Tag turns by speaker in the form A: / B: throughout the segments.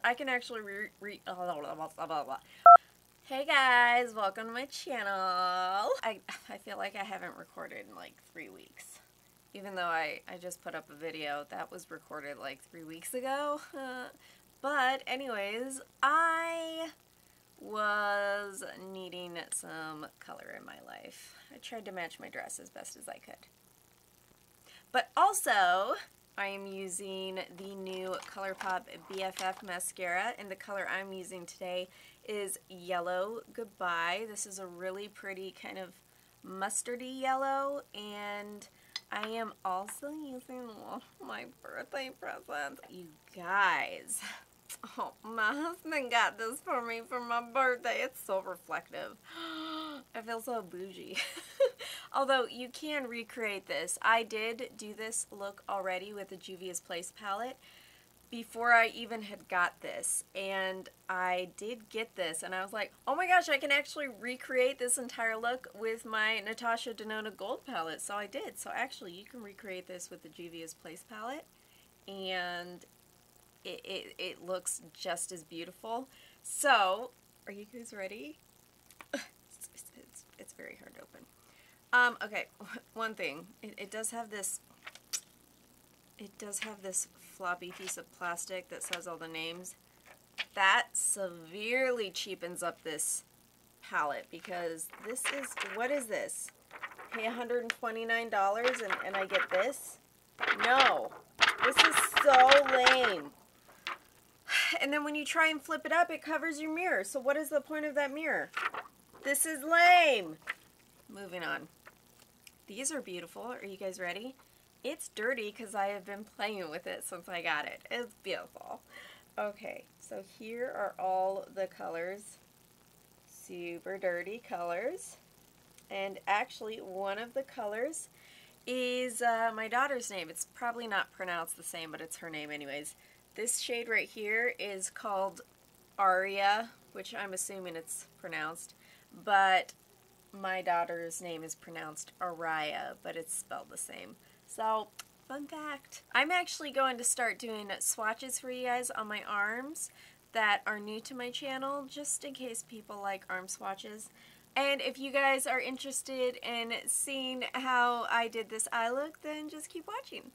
A: I can actually Hey guys, welcome to my channel. I feel like I haven't recorded in like 3 weeks. Even though I just put up a video that was recorded like 3 weeks ago. But anyways, I was needing some color in my life. I tried to match my dress as best as I could. But also, I am using the new Colourpop BFF Mascara, and the color I'm using today is Yellow Goodbye. This is a really pretty kind of mustardy yellow, and I am also using my birthday present. You guys, oh, my husband got this for me for my birthday. It's so reflective. I feel so bougie. Although you can recreate this. I did do this look already with the Juvia's Place palette before I even had got this, and I did get this and I was like, oh my gosh, I can actually recreate this entire look with my Natasha Denona Gold Palette. So I did. So actually you can recreate this with the Juvia's Place palette, and it looks just as beautiful. So are you guys ready? It's very hard to open. Okay, one thing, it does have this floppy piece of plastic that says all the names. That severely cheapens up this palette, because this is, what is this? Pay $129 and I get this? No, this is so lame. And then when you try and flip it up, it covers your mirror. So what is the point of that mirror? This is lame. Moving on. These are beautiful. Are you guys ready? It's dirty because I have been playing with it since I got it. It's beautiful. Okay, so here are all the colors. Super dirty colors. And actually, one of the colors is my daughter's name. It's probably not pronounced the same, but it's her name anyways. This shade right here is called Aria, which I'm assuming it's pronounced, but my daughter's name is pronounced Araya, but it's spelled the same. So, fun fact. I'm actually going to start doing swatches for you guys on my arms that are new to my channel, just in case people like arm swatches. And if you guys are interested in seeing how I did this eye look, then just keep watching.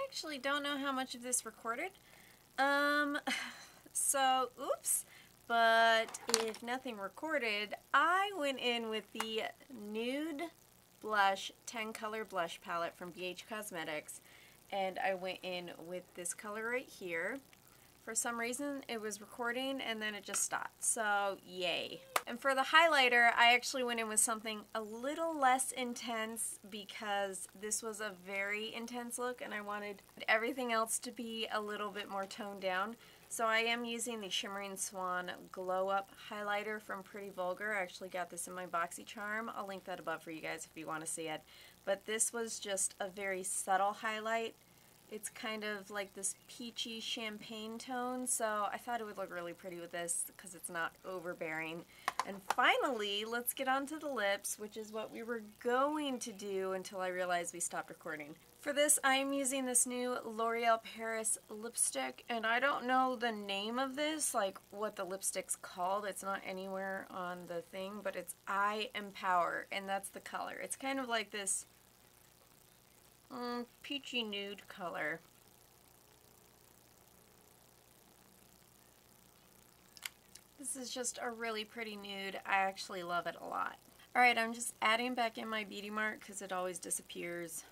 A: Actually don't know how much of this recorded. So oops, but if nothing recorded, I went in with the Nude blush 10 color blush palette from BH Cosmetics, and I went in with this color right here. For some reason it was recording and then it just stopped, so yay. And for the highlighter, I actually went in with something a little less intense because this was a very intense look and I wanted everything else to be a little bit more toned down. So I am using the Shimmering Swan Glow Up highlighter from Pretty Vulgar. I actually got this in my BoxyCharm. I'll link that above for you guys if you want to see it. But this was just a very subtle highlight. It's kind of like this peachy champagne tone, so I thought it would look really pretty with this because it's not overbearing. And finally, let's get on to the lips, which is what we were going to do until I realized we stopped recording. For this, I'm using this new L'Oreal Paris lipstick, and I don't know the name of this, like what the lipstick's called. It's not anywhere on the thing, but it's I Empower, and that's the color. It's kind of like this peachy nude color. This is just a really pretty nude. I actually love it a lot. Alright, I'm just adding back in my beauty mark because it always disappears.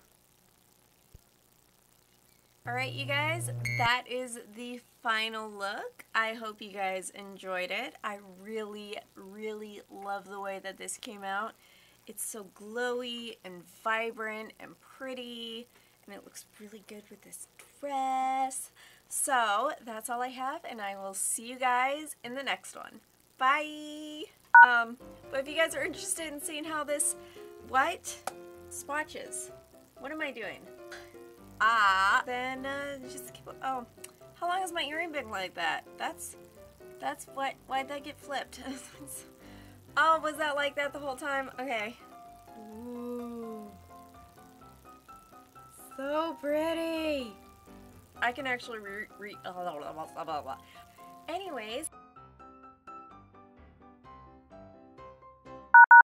A: Alright, you guys, that is the final look. I hope you guys enjoyed it. I really, really love the way that this came out. It's so glowy and vibrant and pretty, and it looks really good with this dress. So that's all I have, and I will see you guys in the next one. Bye! But if you guys are interested in seeing how this, swatches. What am I doing? Then just keep, how long has my earring been like that? That's why'd that get flipped? Oh, was that like that the whole time? Okay. Ooh. So pretty. I can actually Anyways.